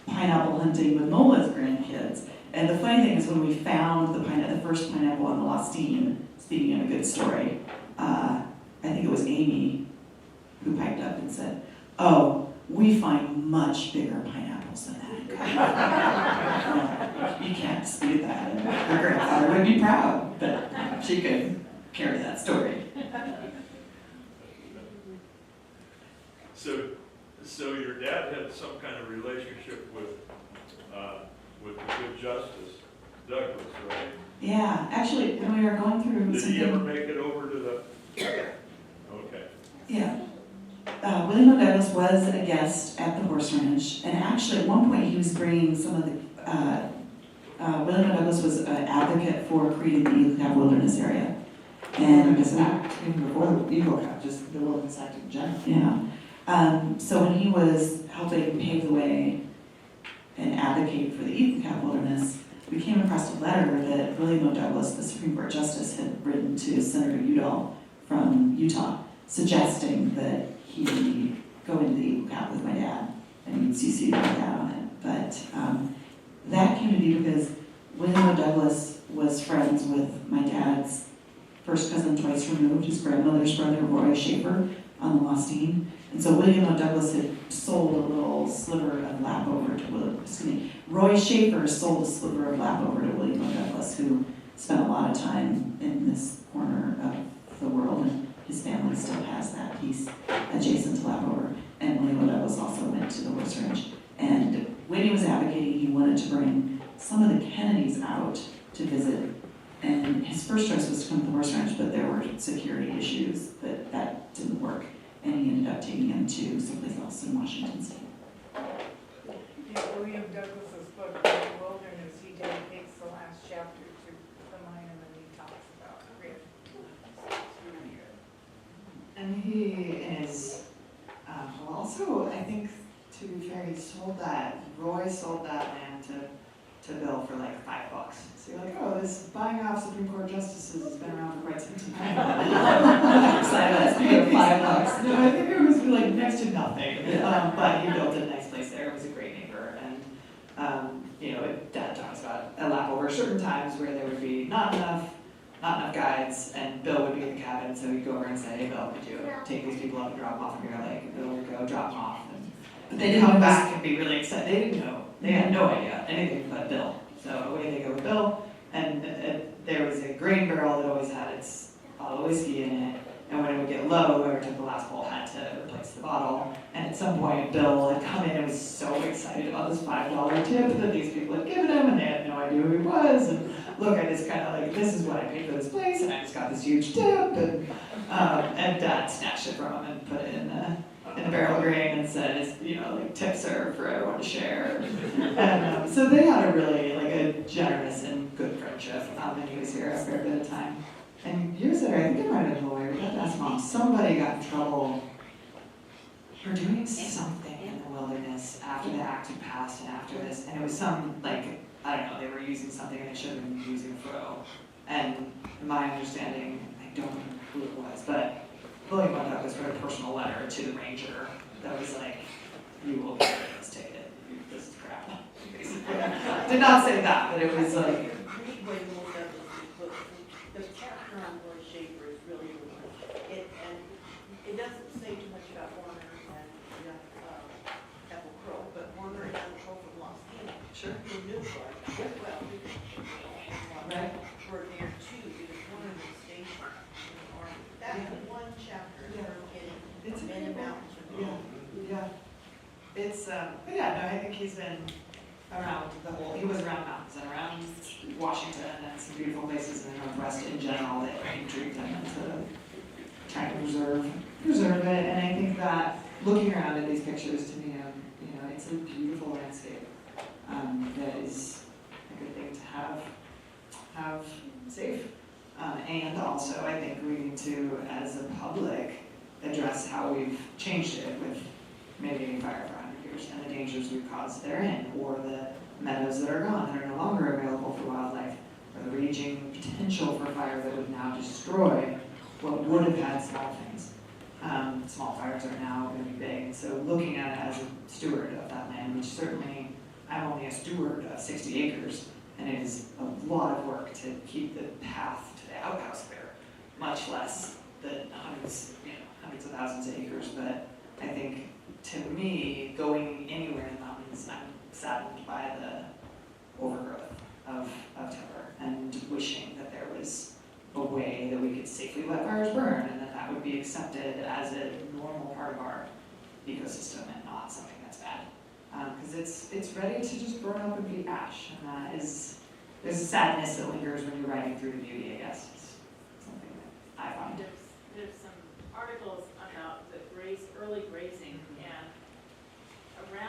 pineapple hunting with Nola's grandkids. And the funny thing is when we found the first pineapple on the Lostine, speaking of a good story, I think it was Amy who piped up and said, oh, we find much bigger pineapples than that. You can't dispute that. And her grandfather would be proud that she could carry that story. So your dad had some kind of relationship with the good Justice Douglas, right? Yeah, actually, when we were going through Did he ever make it over to the Douglas was a guest at the horse ranch, and actually at one point he was bringing some of the, William O. Douglas was an advocate for creating the Eagle Cap Wilderness area. And Wilderness Act, even before the Eagle Cap, just the Wilderness Act in general. yeah. So when he was helping pave the way and advocate for the Eagle Cap Wilderness, we came across a letter that William O. Douglas, the Supreme Court Justice, had written to Senator Udall from Utah, suggesting that he go into the Eagle Cap with my dad, and he'd CC my dad on it. But that came to be because William O. Douglas was friends with my dad's first cousin twice removed, his grandmother's brother, Roy Schaefer, on the Lostine. And so William O. Douglas had sold a little sliver of lap over to Roy Schaefer sold a sliver of lap over to William O. Douglas, who spent a lot of time in this corner of the world, and his family still has that piece adjacent to Lapover. And William O. Douglas also went to the horse ranch. And when he was advocating, he wanted to bring some of the Kennedys out to visit. And his first choice was to come to the horse ranch, but there were security issues that didn't work. And he ended up taking him to someplace else in Washington State. In William Douglas's book, The Wilderness, he dedicates the last chapter to the Minam, and he talks about grit. It's really good. And he is, also, I think, to be fair, Roy sold that land to Bill for like $5. So you're like, oh, this buying off Supreme Court justices has been around for quite some time. $5. No, I think it was like next to nothing. But he built a nice place there. It was a great neighbor. And, Dad talks about a lap over certain times where there would be not enough guides, and Bill would be in the cabin, so he'd go over and say, hey, Bill, could you take these people up and drop them off from your lake? And Bill would go drop them off. But they'd come back and be really excited. They didn't know. They had no idea anything but Bill. So away they go with Bill, and there was a grain barrel that always had its bottle of whiskey in it, and when it would get low, whoever took the last bowl had to replace the bottle. And at some point, Bill had come in and was so excited about this $5 tip that these people had given him, and they had no idea who he was. And look, I just kind of like, this is what I paid for this place, and I just got this huge tip, and Dad snatched it from him and put it in the barrel of grain and said, tips are for everyone to share. And so they had a really, a generous and good friendship. And he was here a fair bit of time. And years later, I think it might have been a lawyer, but that's Mom. Somebody got in trouble for doing something in the wilderness after the act had passed and after this. And it was some, I don't know, they were using something and they should have been using fro. And my understanding, I don't know who it was, but William O. Douglas wrote a personal letter to the ranger that was like, you will get rid of this ticket. This is crap, basically. Did not say that, but it was like, Read William O. Douglas's book. The chapter on Roy Schaefer is really good. It doesn't say too much about Warner and Apple Crow, but Warner and Apple Crow from Los Angeles. sure. Who knew Roy well, Right. were there too, because Warner was stationed in the army. That's one chapter in It's a Many good book. Mountains. Yeah. It's, but yeah, no, I think he's been around he was around mountains and around Washington and some beautiful places in the Northwest in general that intrigued him into trying to preserve it. And I think that looking around at these pictures to me, it's a beautiful landscape that is a good thing to have safe. And also, I think we need to, as a public, address how we've changed it with mitigating fire for 100 years and the dangers we've caused therein, or the meadows that are gone, that are no longer available for wildlife, or the raging potential for fire that would now destroy what would have had small things. Small fires are now going to be big, and so looking at it as a steward of that land, which certainly I'm only a steward of 60 acres, and it is a lot of work to keep the path to the outhouse there, much less the hundreds of thousands of acres. But I think, to me, going anywhere in the mountains, I'm saddened by the overgrowth of timber and wishing that there was a way that we could safely let fires burn and that would be accepted as a normal part of our ecosystem and not something that's bad. Because it's ready to just burn up and be ash, and that is, there's a sadness that lingers when you're riding through the beauty, I guess. It's something that I find. There's some articles about the early grazing, and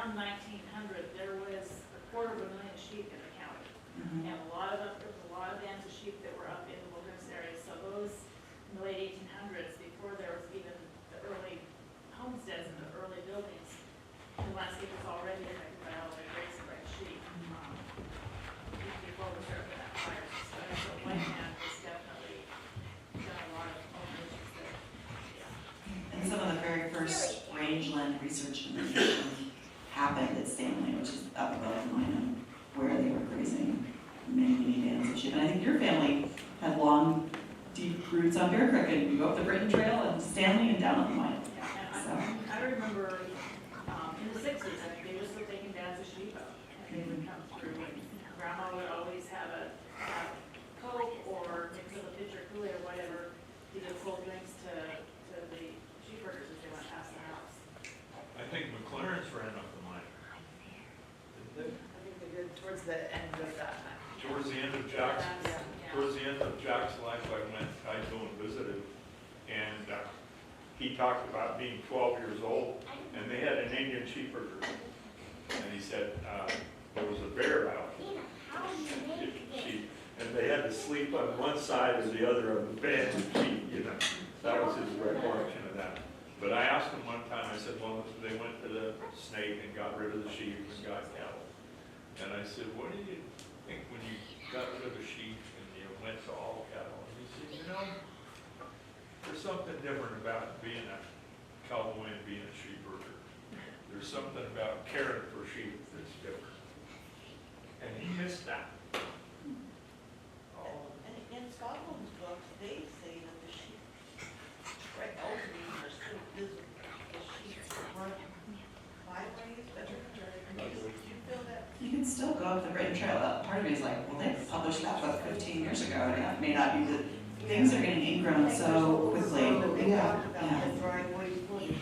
around 1900, there was 250,000 sheep in the county. Mhm. And there was a lot of bands of sheep that were up in the wilderness area. So those, in the late 1800s, before there was even the early homesteads and the early buildings, the landscape was already affected by all the grazing by sheep. Before we started that fire system, so white man was definitely done a lot of alterations there. Yeah. And some of the very first rangeland research in the nation happened at Stanley, which is up above Minam, where they were grazing many, many bands of sheep. And I think your family had long, deep roots on Bear Creek, and you go up the Britain Trail and Stanley and down on the Minam. Yeah, So. and I remember in the 60s, I think they were still taking bands of sheep out, and they would come through, and Grandma would always have a Coke or mix with a pitcher of Kool-Aid or whatever to give cold drinks to the sheep herders as they went past the house. I think McLaren's ran up the mine. Didn't I think they did towards the end of that time. they? Towards the end of Jack's, towards the end of Jack's life, I go and visited, and he talked about being 12 years old, and they had an Indian sheep herder. And he said, there was a bear out. And they had to sleep on one side or the other of the bed, you know. That was his recollection of that. But I asked him one time, I said, well, they went to the snake and got rid of the sheep and got cattle. And I said, what do you think when you got rid of the sheep and you went to all cattle? And he said, you know, there's something different about being a cowboy and being a sheep herder. There's something about caring for sheep that's different. And he missed that. And in Scotland's books, they say that the sheep trails are still visible. The sheep run byways, do you feel that? You can still go up the Britain Trail. Part of me is like, well, they published that book 15 years ago, and that may not be the, things are getting ingrown so quickly. They Yeah, talked about yeah. the driveways full of sheep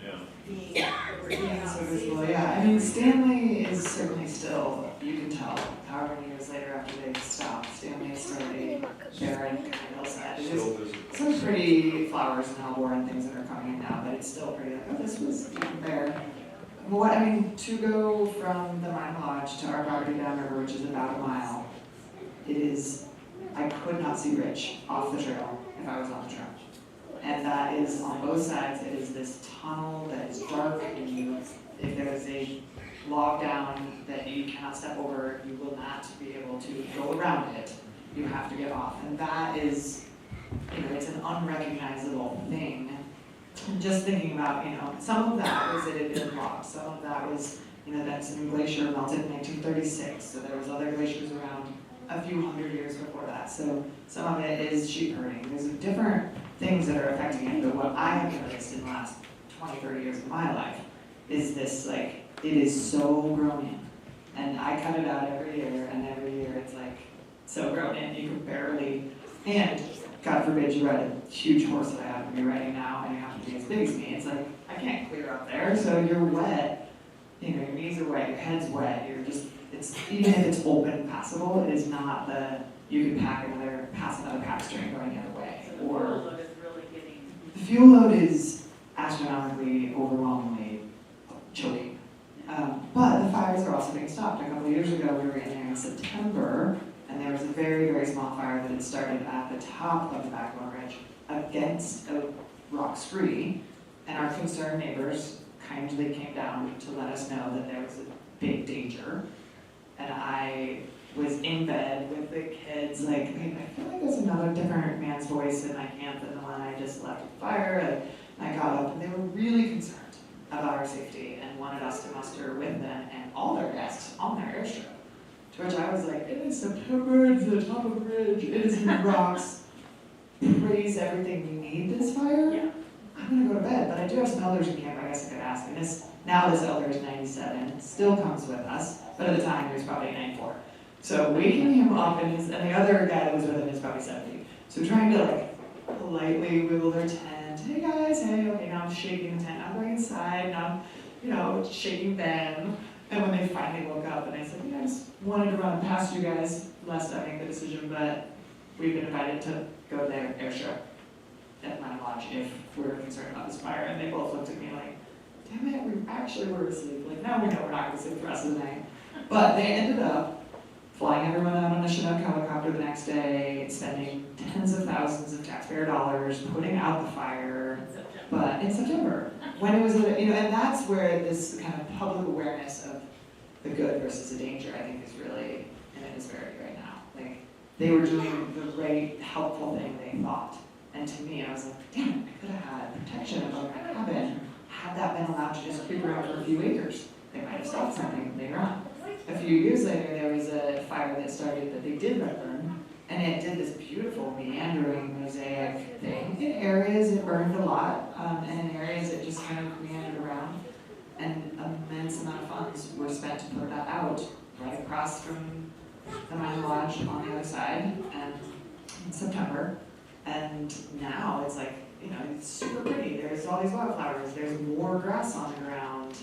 Yeah. being. Yeah, so visible, yeah. I mean, Stanley is certainly still, you can tell, however many years later after they stopped, Stanley is still a barren kind of hillside. It is Still visible. some pretty flowers and hellebore and things that are coming in now, but it's still pretty like, oh, this was even there. What, I mean, to go from the Mine Lodge to our property downriver, which is about a mile, it is, I could not see Rich off the trail if I was on the trail. And that is on both sides, it is this tunnel that is dark, and you, if there is a log down that you cannot step over, you will not be able to go around it. You have to get off, and that is, you know, it's an unrecognizable thing. And just thinking about, you know, some of that was it had been logged, some of that was, you know, that some glacier melted in 1936, so there was other glaciers around a few hundred years before that. So some of it is sheep herding. There's different things that are affecting it, but what I have noticed in the last 20, 30 years of my life is this, like, it is so grown in. And I cut it out every year, and every year it's like so grown in, you can barely, and God forbid you ride a huge horse that I happen to be riding now, and you have to be as big as me. It's like, I can't clear up there, so you're wet, you know, your knees are wet, your head's wet, you're just, it's, even if it's open and passable, it is not the, you can pass another pack string going the other way. So the Or fuel load is really getting. the fuel load is astronomically, overwhelmingly choking. But the fires are also being stopped. A couple of years ago, we were in there in September, and there was a very, very small fire that had started at the top of the Backbone Ridge against a rock scree, and our concerned neighbors kindly came down to let us know that there was a big danger. And I was in bed with the kids, like, I feel like there's another different man's voice in my camp than the one I just left with fire. And I got up, and they were really concerned about our safety and wanted us to muster with them and all their guests on their airstrip. To which I was like, it is September, it's the top of the ridge, it is in the rocks. Praise everything you need this fire. Yeah. I'm gonna go to bed, but I do have some elders in camp I guess I could ask. And now this elder is 97, still comes with us, but at the time he was probably 94. So waking him up, and the other guy that was with him is probably 70. So trying to like politely wiggle their tent, hey guys, hey, okay, now I'm shaking the tent, I'm going inside, now I'm, shaking them. And when they finally woke up, and I said, I just wanted to run past you guys lest I make the decision, but we've been invited to go to their airstrip at Minam Lodge if we're concerned about this fire. And they both looked at me like, damn it, we actually were asleep. Like, no, we know we're not gonna sleep the rest of the night. But they ended up flying everyone out on a Chinook helicopter the next day, spending tens of thousands of taxpayer dollars, putting out the fire, but in September, when it was, and that's where this kind of public awareness of the good versus the danger, I think, is really in a disparity right now. Like, they were doing the right, helpful thing they thought. And to me, I was like, damn it, I could have had protection above my cabin had that been allowed to just creep around for a few acres. They might have stopped something later on. A few years later, there was a fire that started that they did let burn, and it did this beautiful meandering mosaic thing. In areas, it burned a lot, and in areas, it just kind of meandered around. And immense amount of funds were spent to put that out right across from the Minam Lodge on the other side, and in September. And now it's like, it's super pretty. There's all these wildflowers. There's more grass on the ground.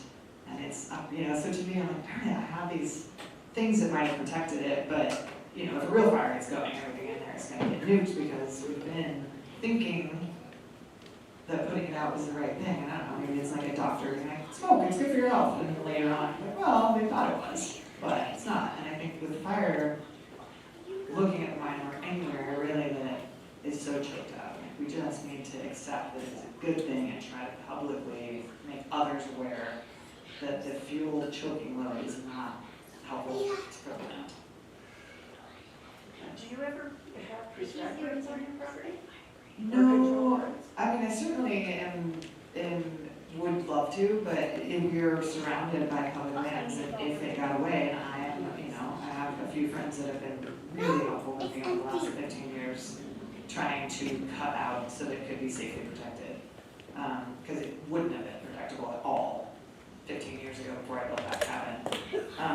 And it's, so to me, I'm like, darn it, I have these things that might have protected it, but, if a real fire gets going, everything in there is going to get nuked because we've been thinking that putting it out was the right thing. And I don't know, maybe it's like a doctor being like, smoke, it's good for your health. And then later on, like, well, they thought it was, but it's not. And I think with fire, looking at the mine or anywhere really that is so choked out, we just need to accept that it's a good thing and try to publicly make others aware that the fuel choking load is not helpful to prevent. Do you ever have perspectives on your property? No, I mean, I certainly would love to, but we're surrounded by public lands, and if it got away, and I have a few friends that have been really helpful with me over the last 15 years, trying to cut out so that it could be safely protected, because it wouldn't have been protectable at all 15 years ago before I built that cabin.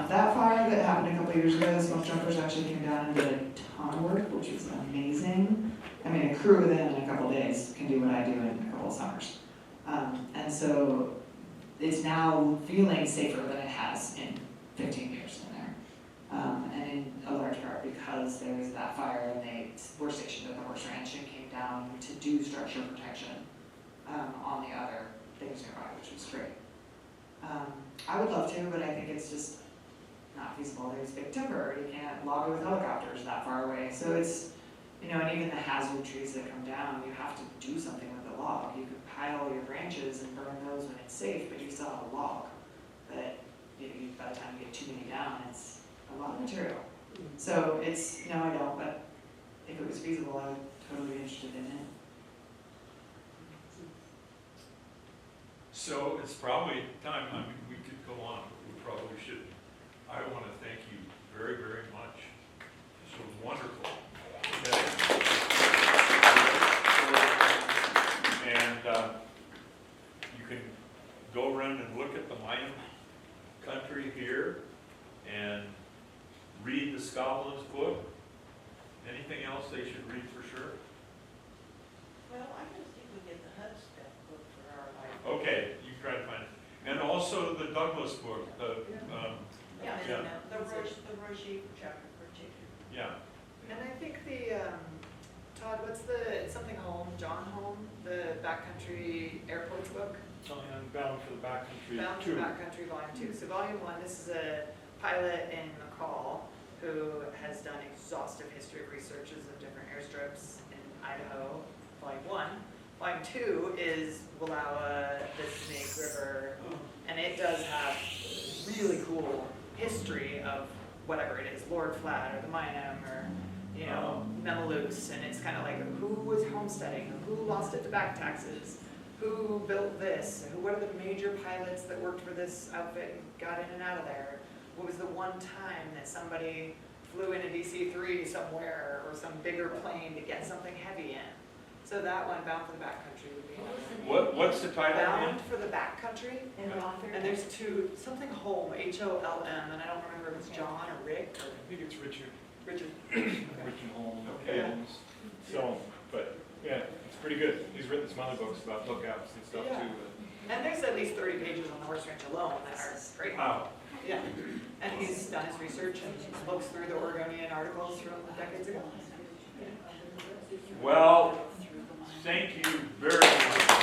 That fire that happened a couple years ago, the smoke jumpers actually came down and did a ton of work, which was amazing. I mean, a crew within a couple days can do what I do in a couple of summers. And so it's now feeling safer than it has in 15 years in there. And in a large part because there was that fire and they were stationed at the horse ranch and came down to do structure protection on the other things nearby, which was great. I would love to, but I think it's just not feasible. There's big timber, you can't log it with helicopters that far away. So it's, and even the hazard trees that come down, you have to do something with the log. You could pile your branches and burn those when it's safe, but you still have a log. But by the time you get too many down, it's a lot of material. So it's, no, I don't, but if it was feasible, I would totally be interested in it. So it's probably time, we could go on, but we probably shouldn't. I want to thank you very, very much. This was wonderful. Okay. And you can go around and look at the Minam country here and read the Scotland's book. Anything else they should read for sure? Well, I just think we get the Hudspeth book for our life. Okay, you try to find it. And also the Douglas book, Yeah, Yeah. and the Roger chapter particular. yeah. And I think Todd, what's something home, John Home, the backcountry airports book? I'm bound for the backcountry. Bound for Backcountry Volume 2. So Volume 1, this is a pilot in McCall who has done exhaustive history of researches of different airstrips in Idaho, Volume 1. Volume 2 is Wallowa, the Snake River, and it does have really cool history of whatever it is, Lord Flat or the Minam or, Memalukes, and it's kind of like who was homesteading, who lost it to back taxes, who built this, what are the major pilots that worked for this outfit and got in and out of there? What was the one time that somebody flew in a DC-3 somewhere or some bigger plane to get something heavy in? So that one, Bound for the Backcountry, would be another. What's the title again? Bound for the Backcountry, And author. and there's two, something Holm, Holm, and I don't remember if it's John or Rick or I think it's Richard Richard. Holm. Okay. So, but yeah, it's pretty good. He's written some other books about lookouts and stuff Yeah. too. And there's at least 30 pages on the horse ranch alone that are great. Wow. Yeah, and he's done his research and looks through the Oregonian articles from decades ago. Well, thank you very much.